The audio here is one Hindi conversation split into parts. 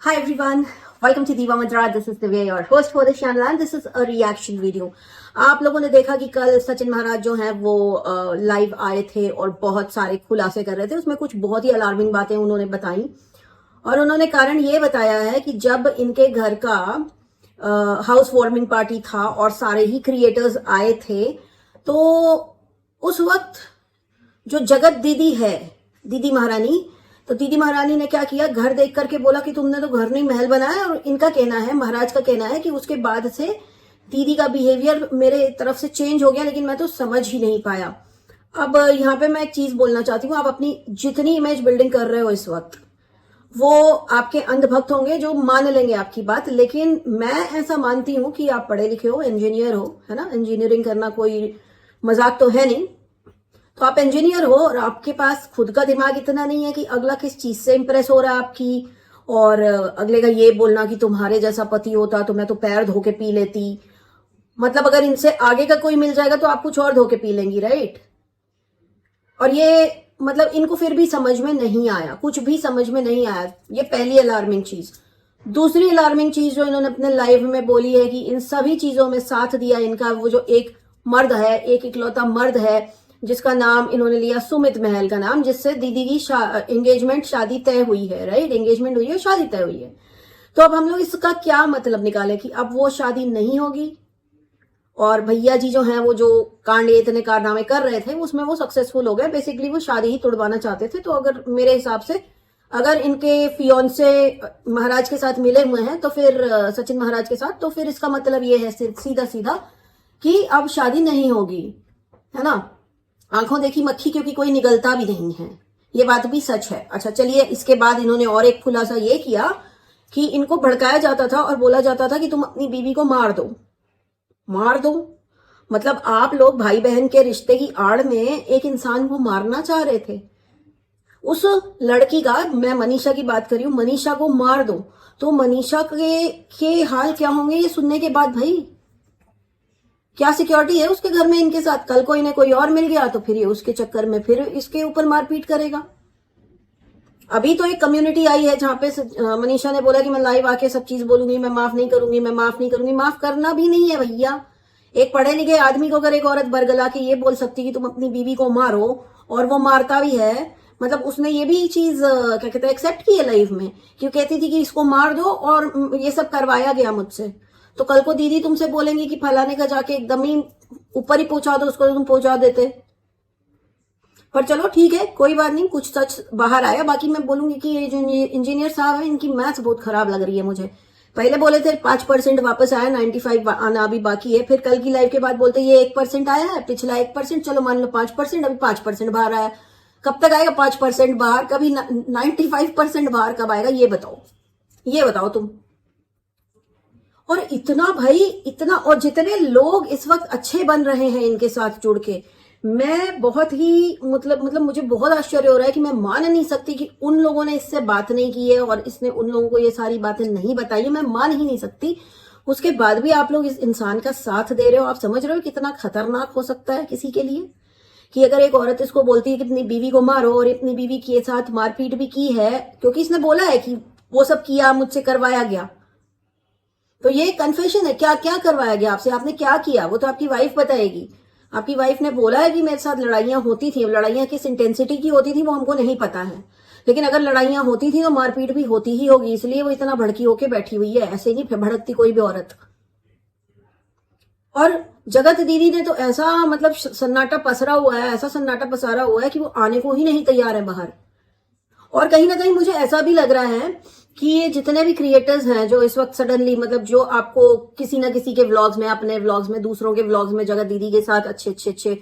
Hi everyone, welcome to Diva Madra. This is Divya, your host for this channel, and this is a reaction video. आप लोगों ने देखा कि कल सचिन महाराज जो हैं वो लाइव आए थे और बहुत सारे खुलासे कर रहे थे। उसमें कुछ बहुत ही अलार्मिंग बातें उन्होंने बताई और उन्होंने कारण ये बताया है कि जब इनके घर का हाउस वार्मिंग पार्टी था और सारे ही क्रिएटर्स आए थे, तो उस वक्त जो जगत दीदी है, दीदी महारानी, तो दीदी महारानी ने क्या किया, घर देख करके बोला कि तुमने तो घर नहीं महल बनाया। और इनका कहना है, महाराज का कहना है कि उसके बाद से दीदी का बिहेवियर मेरे तरफ से चेंज हो गया, लेकिन मैं तो समझ ही नहीं पाया। अब यहाँ पे मैं एक चीज बोलना चाहती हूँ, आप अपनी जितनी इमेज बिल्डिंग कर रहे हो इस वक्त, वो आपके अंधभक्त होंगे जो मान लेंगे आपकी बात, लेकिन मैं ऐसा मानती हूँ कि आप पढ़े लिखे हो, इंजीनियर हो, है ना। इंजीनियरिंग करना कोई मजाक तो है नहीं। तो आप इंजीनियर हो और आपके पास खुद का दिमाग इतना नहीं है कि अगला किस चीज से इंप्रेस हो रहा है आपकी, और अगले का ये बोलना कि तुम्हारे जैसा पति होता तो मैं तो पैर धो के पी लेती। मतलब अगर इनसे आगे का कोई मिल जाएगा तो आप कुछ और धो के पी लेंगी, राइट। और ये मतलब इनको फिर भी समझ में नहीं आया, कुछ भी समझ में नहीं आया। ये पहली अलार्मिंग चीज। दूसरी अलार्मिंग चीज जो इन्होंने अपने लाइव में बोली है कि इन सभी चीजों में साथ दिया इनका वो जो एक मर्द है, एक इकलौता मर्द है, जिसका नाम इन्होंने लिया सुमित महल का नाम, जिससे दीदी की एंगेजमेंट शादी तय हुई है, राइट। एंगेजमेंट हुई है, शादी तय हुई है। तो अब हम लोग इसका क्या मतलब निकालें कि अब वो शादी नहीं होगी और भैया जी जो हैं वो जो कांड इतने कारनामे कर रहे थे उसमें वो सक्सेसफुल हो गए। बेसिकली वो शादी ही तुड़वाना चाहते थे। तो अगर मेरे हिसाब से अगर इनके फियोन्से महाराज के साथ मिले हुए हैं तो फिर सचिन महाराज के साथ, तो फिर इसका मतलब ये है सीधा सीधा कि अब शादी नहीं होगी, है ना। आंखों देखी मक्खी क्योंकि कोई निगलता भी नहीं है, ये बात भी सच है। अच्छा चलिए, इसके बाद इन्होंने और एक खुलासा ये किया कि इनको भड़काया जाता था और बोला जाता था कि तुम अपनी बीवी को मार दो, मार दो। मतलब आप लोग भाई बहन के रिश्ते की आड़ में एक इंसान को मारना चाह रहे थे। उस लड़की का, मैं मनीषा की बात कर रही हूं, मनीषा को मार दो। तो मनीषा के हाल क्या होंगे ये सुनने के बाद? भाई क्या सिक्योरिटी है उसके घर में इनके साथ? कल को इन्हें कोई और मिल गया तो फिर ये उसके चक्कर में फिर इसके ऊपर मारपीट करेगा। अभी तो एक कम्युनिटी आई है जहां पे मनीषा ने बोला कि मैं लाइव आके सब चीज बोलूंगी, मैं माफ नहीं करूंगी, मैं माफ नहीं करूंगी। माफ करना भी नहीं है भैया। एक पढ़े लिखे आदमी को अगर एक औरत बरगला के ये बोल सकती कि तुम अपनी बीवी को मारो, और वो मारता भी है, मतलब उसने ये भी चीज क्या कहते हैं एक्सेप्ट की है लाइफ में, क्यों कहती थी कि इसको मार दो और ये सब करवाया गया मुझसे। तो कल को दीदी तुमसे बोलेंगी कि फलाने का जाके एकदम ही ऊपर ही पहुंचा दो उसको, तो तुम पहुंचा देते। पर चलो ठीक है, कोई बात नहीं, कुछ सच बाहर आया। बाकी मैं बोलूंगी कि ये जो इंजीनियर साहब है इनकी मैथ्स बहुत खराब लग रही है मुझे। पहले बोले थे 5% वापस आया, 95 आना अभी बाकी है। फिर कल की लाइव के बाद बोलते ये 1% आया है, पिछला 1%, चलो मान लो 5%, अभी 5% बाहर आया। कब तक आएगा 5% बाहर? कभी 95% बाहर कब आएगा ये बताओ, ये बताओ तुम। और इतना भाई, इतना, और जितने लोग इस वक्त अच्छे बन रहे हैं इनके साथ जुड़ के, मैं बहुत ही मतलब मुझे बहुत आश्चर्य हो रहा है कि मैं मान नहीं सकती कि उन लोगों ने इससे बात नहीं की है और इसने उन लोगों को ये सारी बातें नहीं बताई है। मैं मान ही नहीं सकती। उसके बाद भी आप लोग इस इंसान का साथ दे रहे हो। आप समझ रहे हो कितना खतरनाक हो सकता है किसी के लिए, कि अगर एक औरत इसको बोलती है कि अपनी बीवी को मारो, और अपनी बीवी के साथ मारपीट भी की है क्योंकि इसने बोला है कि वो सब किया, मुझसे करवाया गया। तो ये कन्फेशन है। क्या क्या करवाया गया आपसे, आपने क्या किया, वो तो आपकी वाइफ बताएगी। आपकी वाइफ ने बोला है कि मेरे साथ लड़ाइयां होती थी। अब लड़ाइयां किस इंटेंसिटी की होती थी वो हमको नहीं पता है, लेकिन अगर लड़ाइयां होती थी तो मारपीट भी होती ही होगी, इसलिए वो इतना भड़की होके बैठी हुई है। ऐसे नहीं भड़कती कोई भी औरत। और जगत दीदी ने तो ऐसा मतलब सन्नाटा पसरा हुआ है, ऐसा सन्नाटा पसारा हुआ है कि वो आने को ही नहीं तैयार है बाहर। और कहीं ना कहीं मुझे ऐसा भी लग रहा है कि ये जितने भी क्रिएटर्स हैं जो इस वक्त सडनली, मतलब जो आपको किसी ना किसी के व्लॉग्स में, अपने व्लॉग्स में, दूसरों के व्लॉग्स में जगत दीदी के साथ अच्छे अच्छे अच्छे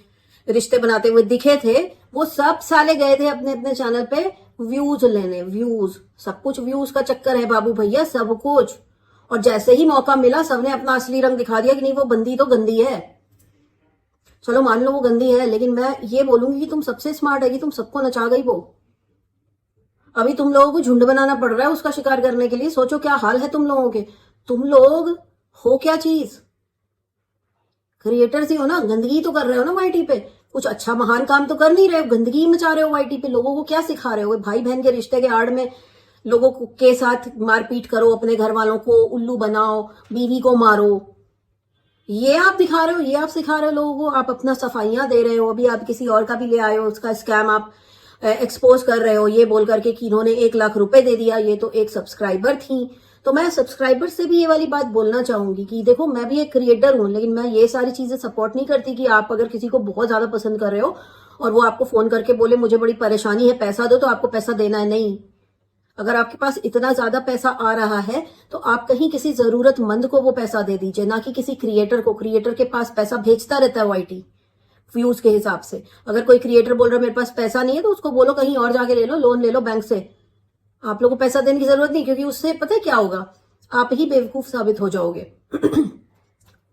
रिश्ते बनाते हुए दिखे थे, वो सब साले गए थे अपने अपने चैनल पे व्यूज लेने। व्यूज, सब कुछ व्यूज का चक्कर है बाबू भैया, सब कुछ। और जैसे ही मौका मिला सबने अपना असली रंग दिखा दिया कि नहीं वो बंदी तो गंदी है। चलो मान लो वो गंदी है, लेकिन मैं ये बोलूंगी कि तुम सबसे स्मार्ट है कि तुम सबको नचा गई वो। अभी तुम लोगों को झुंड बनाना पड़ रहा है उसका शिकार करने के लिए। सोचो क्या हाल है तुम लोगों के। तुम लोग हो क्या चीज? क्रिएटर्स ही हो ना, गंदगी तो कर रहे हो ना वाईटी पे। कुछ अच्छा महान काम तो कर नहीं रहे हो, गंदगी मचा रहे हो वाईटी पे। लोगों को क्या सिखा रहे हो? भाई बहन के रिश्ते के आड़ में लोगों के साथ मारपीट करो, अपने घर वालों को उल्लू बनाओ, बीवी को मारो, ये आप दिखा रहे हो, ये आप सिखा रहे हो लोगों को। आप अपना सफाइयां दे रहे हो, अभी आप किसी और का भी ले आए हो, उसका स्कैम आप एक्सपोज कर रहे हो ये बोल करके कि इन्होंने 1 लाख रुपए दे दिया, ये तो एक सब्सक्राइबर थी। तो मैं सब्सक्राइबर से भी ये वाली बात बोलना चाहूंगी कि देखो, मैं भी एक क्रिएटर हूं, लेकिन मैं ये सारी चीजें सपोर्ट नहीं करती कि आप अगर किसी को बहुत ज्यादा पसंद कर रहे हो और वो आपको फोन करके बोले मुझे बड़ी परेशानी है, पैसा दो, तो आपको पैसा देना है। नहीं, अगर आपके पास इतना ज्यादा पैसा आ रहा है तो आप कहीं किसी जरूरतमंद को वो पैसा दे दीजिए, ना कि किसी क्रिएटर को। क्रिएटर के पास पैसा भेजता रहता है वाईटी व्यूज के हिसाब से। अगर कोई क्रिएटर बोल रहा है मेरे पास पैसा नहीं है, तो उसको बोलो कहीं और जाके ले लो, लोन ले लो बैंक से। आप लोगों को पैसा देने की जरूरत नहीं, क्योंकि उससे पता है क्या होगा, आप ही बेवकूफ साबित हो जाओगे।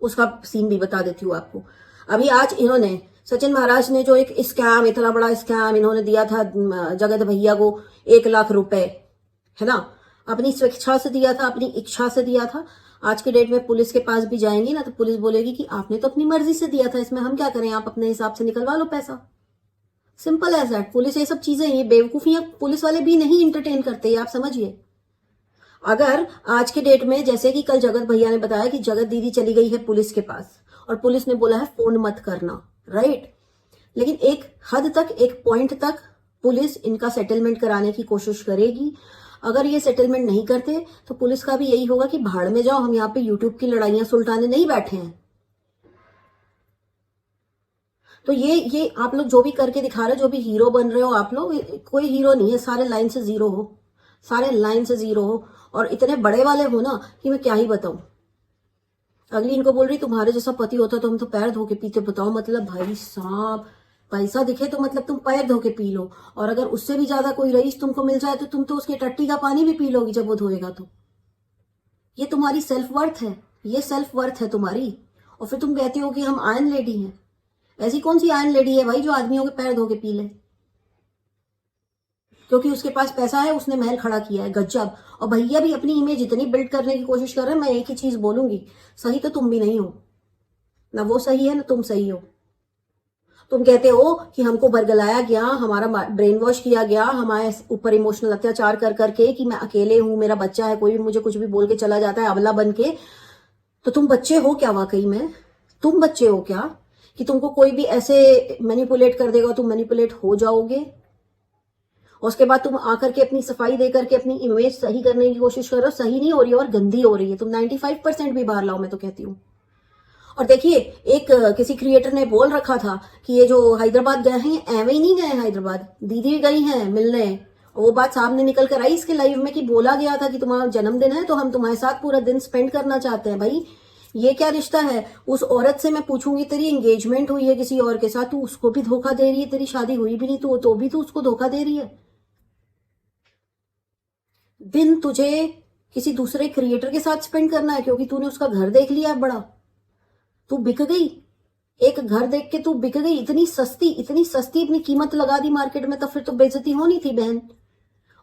उसका सीन भी बता देती हूँ आपको। अभी आज इन्होंने सचिन महाराज ने जो एक स्कैम, इतना बड़ा स्कैम इन्होंने दिया था जगत भैया को, 1 लाख रुपए, है ना, अपनी स्वेच्छा से दिया था, अपनी इच्छा से दिया था। आज के डेट में पुलिस के पास भी जाएंगी ना, तो पुलिस बोलेगी कि आपने तो अपनी मर्जी से दिया था, इसमें हम क्या करें, आप अपने हिसाब से निकलवा लो पैसा। Simple as that. पुलिस ये सब चीजें, ये बेवकूफियां पुलिस वाले भी नहीं इंटरटेन करते, आप समझिए। अगर आज के डेट में, जैसे कि कल जगत भैया ने बताया कि जगत दीदी चली गई है पुलिस के पास और पुलिस ने बोला है फोन मत करना, राइट, लेकिन एक हद तक, एक पॉइंट तक पुलिस इनका सेटलमेंट कराने की कोशिश करेगी। अगर ये सेटलमेंट नहीं करते तो पुलिस का भी यही होगा कि भाड़ में जाओ, हम यहाँ पे यूट्यूब की लड़ाइयां सुलटाने नहीं बैठे हैं। तो ये आप लोग जो भी करके दिखा रहे हो, जो भी हीरो बन रहे हो आप लोग, कोई हीरो नहीं है, सारे लाइन से जीरो हो, सारे लाइन से जीरो हो। और इतने बड़े वाले हो ना कि मैं क्या ही बताऊं। अगली इनको बोल रही तुम्हारे जैसा पति होता तो हम तो पैर धो के पीते। बताओ, मतलब भाई साहब, पैसा दिखे तो मतलब तुम पैर धो के पी लो, और अगर उससे भी ज्यादा कोई रईस तुमको मिल जाए तो तुम तो उसके टट्टी का पानी भी पी लोगी जब वो धोएगा तो। ये तुम्हारी सेल्फ वर्थ है, ये सेल्फ वर्थ है तुम्हारी। और फिर तुम कहती हो कि हम आयरन लेडी हैं। ऐसी कौन सी आयरन लेडी है भाई जो आदमियों के पैर धो के पी ले? क्योंकि उसके पास पैसा है, उसने महल खड़ा किया है, गजब। और भैया भी अपनी इमेज इतनी बिल्ड करने की कोशिश कर रहे हैं। मैं एक ही चीज बोलूंगी, सही तो तुम भी नहीं हो, ना वो सही है ना तुम सही हो। तुम कहते हो कि हमको बरगलाया गया, हमारा ब्रेन वॉश किया गया, हमारे ऊपर इमोशनल अत्याचार कर करके कि मैं अकेले हूं, मेरा बच्चा है, कोई भी मुझे कुछ भी बोल के चला जाता है अबला बन के। तो तुम बच्चे हो क्या वाकई में? तुम बच्चे हो क्या कि तुमको कोई भी ऐसे मैनिपुलेट कर देगा, तुम मैनिपुलेट हो जाओगे? और उसके बाद तुम आकर के अपनी सफाई दे करके अपनी इमेज सही करने की कोशिश कर रहे हो। सही नहीं हो रही है और गंदी हो रही है। तुम 95% भी बाहर लाओ, मैं तो कहती हूँ। और देखिए, एक किसी क्रिएटर ने बोल रखा था कि ये जो हैदराबाद गए हैं, एवं ही नहीं गए हैदराबाद, दीदी गई हैं मिलने। वो बात सामने निकल कर आई इसके लाइव में कि बोला गया था कि तुम्हारा जन्मदिन है तो हम तुम्हारे साथ पूरा दिन स्पेंड करना चाहते हैं। भाई, ये क्या रिश्ता है? उस औरत से मैं पूछूंगी, तेरी एंगेजमेंट हुई है किसी और के साथ, तू उसको भी धोखा दे रही है। तेरी शादी हुई भी नहीं तो भी तू उसको धोखा दे रही है। दिन तुझे किसी दूसरे क्रिएटर के साथ स्पेंड करना है क्योंकि तूने उसका घर देख लिया है बड़ा। तू बिक गई, एक घर देख के तू बिक गई। इतनी सस्ती अपनी कीमत लगा दी मार्केट में, तो फिर तो बेइज्जती होनी थी बहन।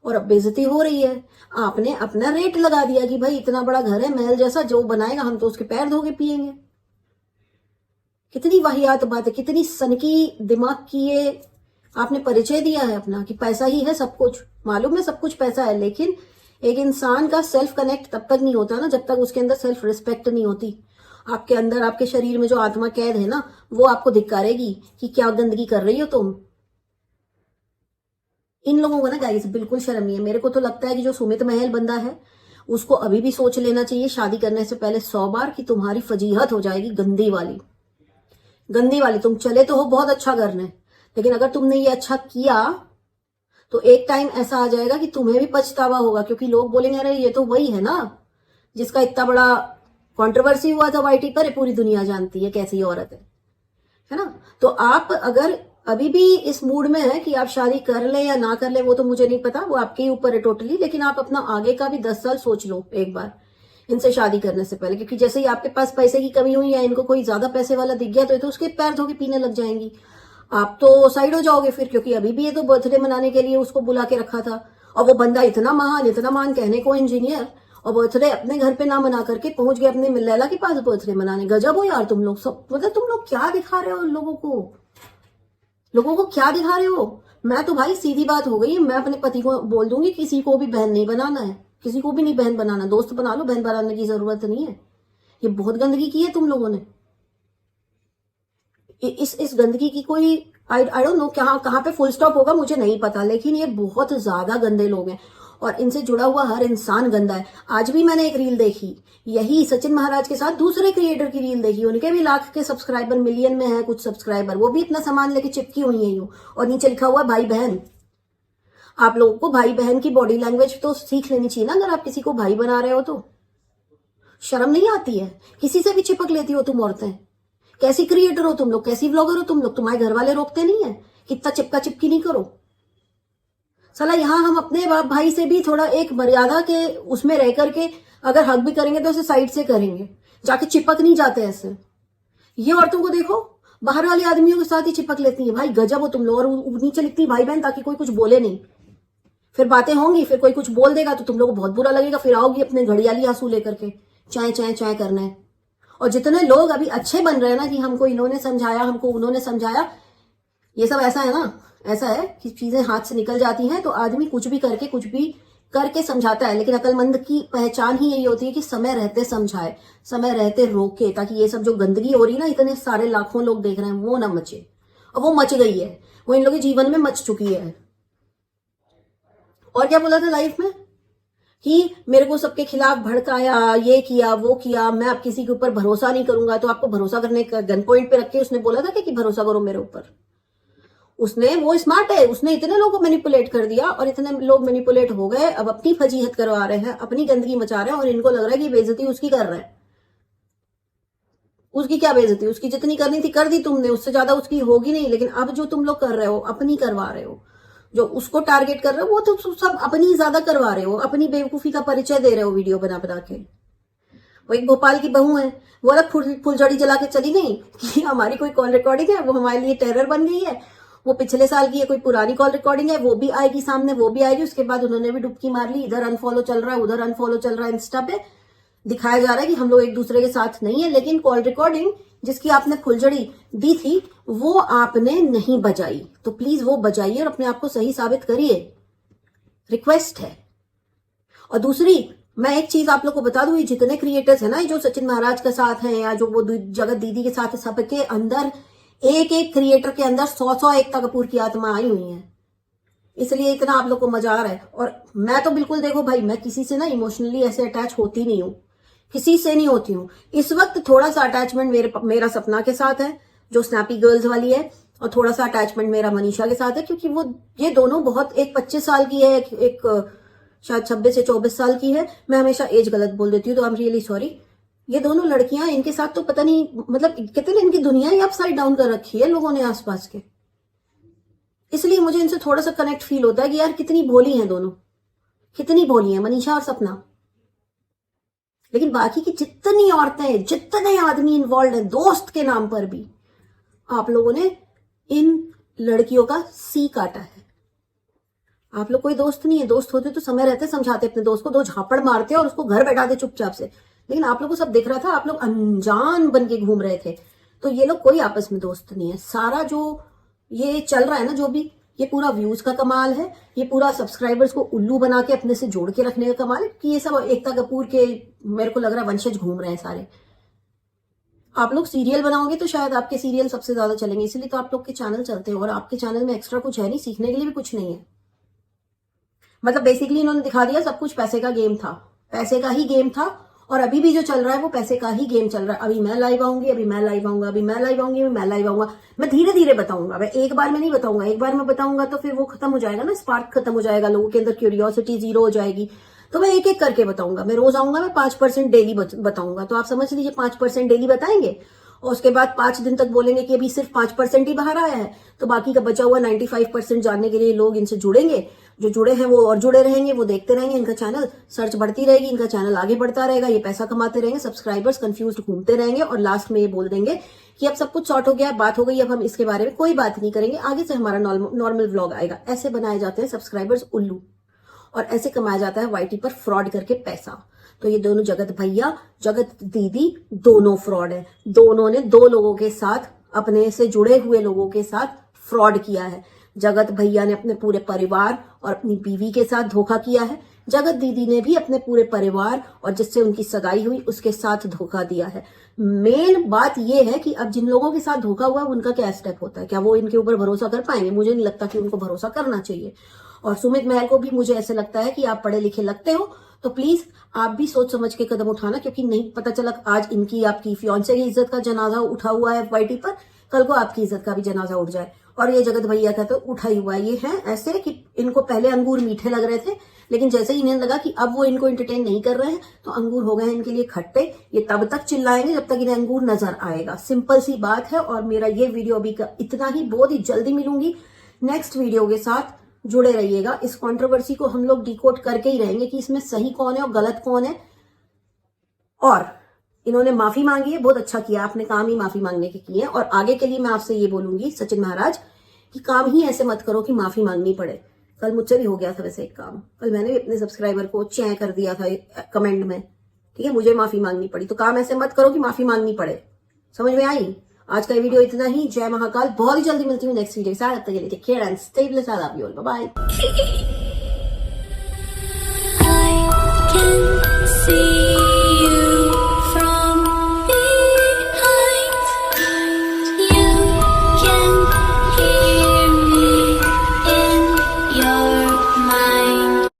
और अब बेइज्जती हो रही है। आपने अपना रेट लगा दिया कि भाई इतना बड़ा घर है महल जैसा, जो बनाएगा हम तो उसके पैर धो के पिएंगे। कितनी वाहियात बात है, कितनी सनकी दिमाग की ये आपने परिचय दिया है अपना कि पैसा ही है सब कुछ। मालूम है सब कुछ पैसा है, लेकिन एक इंसान का सेल्फ कनेक्ट तब तक नहीं होता ना जब तक उसके अंदर सेल्फ रिस्पेक्ट नहीं होती। आपके अंदर, आपके शरीर में जो आत्मा कैद है ना, वो आपको धिक्कारेगी कि क्या गंदगी कर रही हो तुम। इन लोगों को ना गाइस बिल्कुल शर्म नहीं है। मेरे को तो लगता है कि जो सुमित महल बंदा है उसको अभी भी सोच लेना चाहिए शादी करने से पहले 100 बार कि तुम्हारी फजीहत हो जाएगी गंदी वाली, गंदी वाली। तुम चले तो हो बहुत अच्छा करने, लेकिन अगर तुमने ये अच्छा किया तो एक टाइम ऐसा आ जाएगा कि तुम्हें भी पछतावा होगा, क्योंकि लोग बोलेंगे अरे ये तो वही है ना जिसका इतना बड़ा कंट्रोवर्सी हुआ था वाईटी पर, पूरी दुनिया जानती है कैसी औरत है ना। तो आप अगर अभी भी इस मूड में है कि आप शादी कर ले या ना कर ले, वो तो मुझे नहीं पता, वो आपके ही ऊपर है टोटली। लेकिन आप अपना आगे का भी 10 साल सोच लो एक बार इनसे शादी करने से पहले, क्योंकि जैसे ही आपके पास पैसे की कमी हुई या इनको कोई ज्यादा पैसे वाला दिख गया तो उसके पैर धो के पीने लग जाएंगी। आप तो साइड हो जाओगे फिर, क्योंकि अभी भी ये तो बर्थडे मनाने के लिए उसको बुला के रखा था। और वो बंदा इतना महान कहने को इंजीनियर, और बर्थडे अपने घर पे ना मना करके पहुंच गए अपने लैला के पास बर्थडे मनाने। गजब हो यार तुम लोग सब। मतलब तुम लोग क्या दिखा रहे हो लोगों को क्या दिखा रहे हो? मैं तो भाई सीधी बात हो गई, मैं अपने पति को बोल दूंगी किसी को भी बहन नहीं बनाना है, किसी को भी नहीं बहन बनाना, दोस्त बना लो, बहन बनाने की जरूरत नहीं है। ये बहुत गंदगी की है तुम लोगों ने। इस गंदगी की कोई आई डोंट नो कहाँ पे फुल स्टॉप होगा मुझे नहीं पता, लेकिन ये बहुत ज्यादा गंदे लोग हैं और इनसे जुड़ा हुआ हर इंसान गंदा है। आज भी मैंने एक रील देखी, यही सचिन महाराज के साथ दूसरे क्रिएटर की रील देखी, उनके भी लाख के सब्सक्राइबर, मिलियन में है कुछ सब्सक्राइबर, वो भी इतना सामान लेके चिपकी हुई है यूं, और नीचे लिखा हुआ भाई बहन। आप लोगों को भाई बहन की बॉडी लैंग्वेज तो सीख लेनी चाहिए ना, अगर आप किसी को भाई बना रहे हो तो शर्म नहीं आती है? किसी से भी चिपक लेती हो तुम औरतें। कैसी क्रिएटर हो तुम लोग, कैसी व्लॉगर हो तुम लोग? तुम्हारे घर वाले रोकते नहीं है कितना चिपका चिपकी नहीं करो? साला यहाँ हम अपने बाप भाई से भी थोड़ा एक मर्यादा के उसमें रह करके अगर हक भी करेंगे तो उसे साइड से करेंगे, जाके चिपक नहीं जाते ऐसे। ये औरतों को देखो, बाहर वाले आदमियों के साथ ही चिपक लेती है। भाई गजब हो तुम लोग। और नीचे लिखती है भाई बहन ताकि कोई कुछ बोले नहीं, फिर बातें होंगी, फिर कोई कुछ बोल देगा तो तुम लोग को बहुत बुरा लगेगा, फिर आओगी अपने घड़ियाली आंसू लेकर के चाय चाय चाय करने। और जितने लोग अभी अच्छे बन रहे हैं ना कि हमको इन्होंने समझाया, हमको उन्होंने समझाया, ये सब ऐसा है ना, ऐसा है कि चीजें हाथ से निकल जाती हैं तो आदमी कुछ भी करके समझाता है। लेकिन अकलमंद की पहचान ही यही होती है कि समय रहते समझाए, समय रहते रोके, ताकि ये सब जो गंदगी हो रही है ना, इतने सारे लाखों लोग देख रहे हैं, वो ना मचे। और वो मच गई है, वो इन लोगों के जीवन में मच चुकी है। और क्या बोला था लाइफ में कि मेरे को सबके खिलाफ भड़काया, ये किया वो किया, मैं अब किसी के ऊपर भरोसा नहीं करूंगा। तो आपको भरोसा करने का गन पॉइंट पे रख के उसने बोला था कि भरोसा करो मेरे ऊपर। उसने, वो स्मार्ट है, उसने इतने लोगों को मैनिपुलेट कर दिया और इतने लोग मैनिपुलेट हो गए, अब अपनी फजीहत करवा रहे हैं, अपनी गंदगी मचा रहे हैं, और इनको लग रहा है कि बेइज्जती उसकी कर रहे हैं। उसकी क्या बेइज्जती, उसकी जितनी करनी थी कर दी तुमने, उससे ज्यादा उसकी होगी नहीं। लेकिन अब जो तुम लोग कर रहे हो, अपनी करवा रहे हो, जो उसको टारगेट कर रहे हो, वो तो सब अपनी ज्यादा करवा रहे हो, अपनी बेवकूफी का परिचय दे रहे हो वीडियो बना बना के। वो एक भोपाल की बहू है, वो अलग फुलझड़ी जला के चली गई कि हमारी कोई कॉल रिकॉर्डिंग है, वो हमारे लिए टेरर बन गई है। वो पिछले साल की है, कोई पुरानी कॉल रिकॉर्डिंग है, वो भी आएगी सामने, वो भी आएगी। उसके बाद उन्होंने भी डुबकी मार ली, इधर अनफॉलो चल रहा है, उधर अनफॉलो चल रहा है, इंस्टा पे दिखाया जा रहा है कि हम लोग एक दूसरे के साथ नहीं है। लेकिन कॉल रिकॉर्डिंग जिसकी आपने फुलझड़ी दी थी वो आपने नहीं बजाई, तो प्लीज वो बजाइए और अपने आप को सही साबित करिए, रिक्वेस्ट है। और दूसरी, मैं एक चीज आप लोग को बता दूं, ये जितने क्रिएटर्स है ना, जो सचिन महाराज के साथ हैं या जो वो जगत दीदी के साथ है, सबके अंदर एक एक क्रिएटर के अंदर 100 एकता कपूर की आत्मा आई हुई है, इसलिए इतना आप लोग को मजा आ रहा है। और मैं तो बिल्कुल, देखो भाई, मैं किसी से ना इमोशनली ऐसे अटैच होती नहीं हूँ, किसी से नहीं होती हूँ। इस वक्त थोड़ा सा अटैचमेंट मेरा सपना के साथ है जो स्नैपी गर्ल्स वाली है, और थोड़ा सा अटैचमेंट मेरा मनीषा के साथ है, क्योंकि वो ये दोनों बहुत, एक 25 साल की है, एक शायद 26 से 24 साल की है। मैं हमेशा एज गलत बोल देती हूँ, तो आई एम रियली सॉरी। ये दोनों लड़कियां, इनके साथ तो पता नहीं, मतलब कितने इनकी दुनिया ही अपसाइड डाउन कर रखी है लोगों ने आसपास के, इसलिए मुझे इनसे थोड़ा सा कनेक्ट फील होता है कि यार कितनी भोली हैं दोनों, कितनी भोली हैं मनीषा और सपना। लेकिन बाकी की जितनी औरतें, जितने आदमी इन्वॉल्व हैं दोस्त के नाम पर भी, आप लोगों ने इन लड़कियों का सी काटा है। आप लोग कोई दोस्त नहीं है, दोस्त होते तो समय रहते समझाते अपने दोस्त को, 2 झापड़ मारते और उसको घर बैठाते चुपचाप से। लेकिन आप लोग को सब दिख रहा था, आप लोग अनजान बन के घूम रहे थे। तो ये लोग कोई आपस में दोस्त नहीं है। सारा जो ये चल रहा है ना, जो भी, ये पूरा व्यूज का कमाल है, ये पूरा सब्सक्राइबर्स को उल्लू बना के अपने से जोड़ के रखने का कमाल है, कि ये सब एकता कपूर के, मेरे को लग रहा है, वंशज घूम रहे हैं सारे। आप लोग सीरियल बनाओगे तो शायद आपके सीरियल सबसे ज्यादा चलेंगे, इसलिए तो आप लोग के चैनल चलते हैं। और आपके चैनल में एक्स्ट्रा कुछ है नहीं, सीखने के लिए भी कुछ नहीं है। मतलब बेसिकली इन्होंने दिखा दिया सब कुछ पैसे का गेम था, पैसे का ही गेम था। और अभी भी जो चल रहा है वो पैसे का ही गेम चल रहा है। अभी मैं लाइव आऊंगी, अभी मैं लाइव आऊंगा, अभी मैं लाइव आऊंगी, मैं लाइव आऊंगा। मैं धीरे धीरे बताऊंगा, मैं एक बार में नहीं बताऊंगा। एक बार में बताऊंगा तो फिर वो खत्म हो जाएगा ना, स्पार्क खत्म हो जाएगा, लोगों के अंदर क्यूरियोसिटी जीरो हो जाएगी। तो मैं एक एक करके बताऊंगा। मैं रोज आऊंगा, मैं 5% डेली बताऊंगा। तो आप समझ लीजिए 5% डेली बताएंगे, और उसके बाद 5 दिन तक बोलेंगे कि अभी सिर्फ 5% ही बाहर आया है, तो बाकी का बचा हुआ 95% जानने के लिए लोग इनसे जुड़ेंगे। जो जुड़े हैं वो और जुड़े रहेंगे, वो देखते रहेंगे, इनका चैनल सर्च बढ़ती रहेगी, इनका चैनल आगे बढ़ता रहेगा, ये पैसा कमाते रहेंगे, सब्सक्राइबर्स कंफ्यूज घूमते रहेंगे, और लास्ट में ये बोल देंगे कि अब सब कुछ सॉर्ट हो गया, बात हो गई, अब हम इसके बारे में कोई बात नहीं करेंगे, आगे से हमारा नॉर्मल व्लॉग आएगा। ऐसे बनाए जाते हैं सब्सक्राइबर्स उल्लू, और ऐसे कमाया जाता है वाईटी पर फ्रॉड करके पैसा। तो ये दोनों जगत भैया, जगत दीदी, दोनों फ्रॉड है। दोनों ने 2 लोगों के साथ, अपने से जुड़े हुए लोगों के साथ फ्रॉड किया है। जगत भैया ने अपने पूरे परिवार और अपनी बीवी के साथ धोखा किया है। जगत दीदी ने भी अपने पूरे परिवार और जिससे उनकी सगाई हुई उसके साथ धोखा दिया है। मेन बात यह है कि अब जिन लोगों के साथ धोखा हुआ है उनका क्या स्टेप होता है, क्या वो इनके ऊपर भरोसा कर पाएंगे? मुझे नहीं लगता कि उनको भरोसा करना चाहिए। और सुमित महल को भी मुझे ऐसे लगता है कि आप पढ़े लिखे लगते हो तो प्लीज आप भी सोच समझ के कदम उठाना, क्योंकि नहीं पता चला आज इनकी आपकी फियांसे की इज्जत का जनाजा उठा हुआ है FYT पर, कल को आपकी इज्जत का भी जनाजा उठ जाए। और ये जगत भैया का तो उठा ही हुआ है। ये है ऐसे कि इनको पहले अंगूर मीठे लग रहे थे, लेकिन जैसे ही इन्हें लगा कि अब वो इनको एंटरटेन नहीं कर रहे हैं तो अंगूर हो गए इनके लिए खट्टे। ये तब तक चिल्लाएंगे जब तक इन्हें अंगूर नजर आएगा। सिंपल सी बात है। और मेरा ये वीडियो अभी का इतना ही, बहुत ही जल्दी मिलूंगी नेक्स्ट वीडियो के साथ। जुड़े रहिएगा। इस कंट्रोवर्सी को हम लोग डिकोड करके ही रहेंगे कि इसमें सही कौन है और गलत कौन है। और इन्होंने माफी मांगी है, बहुत अच्छा किया आपने, काम ही माफी मांगने के किए। और आगे के लिए मैं आपसे ये बोलूंगी सचिन महाराज कि काम ही ऐसे मत करो कि माफी मांगनी पड़े। कल मुझसे भी हो गया था वैसे एक काम, कल मैंने भी अपने सब्सक्राइबर को चैं कर दिया था कमेंट में, ठीक है, मुझे माफी मांगनी पड़ी। तो काम ऐसे मत करो कि माफी मांगनी पड़े। समझ में आई? आज का वीडियो इतना ही। जय महाकाल। बहुत ही जल्दी मिलती हूँ नेक्स्ट वीडियो के साथ। तब तक के लिए take care and stay blessed. I love you all. Bye bye.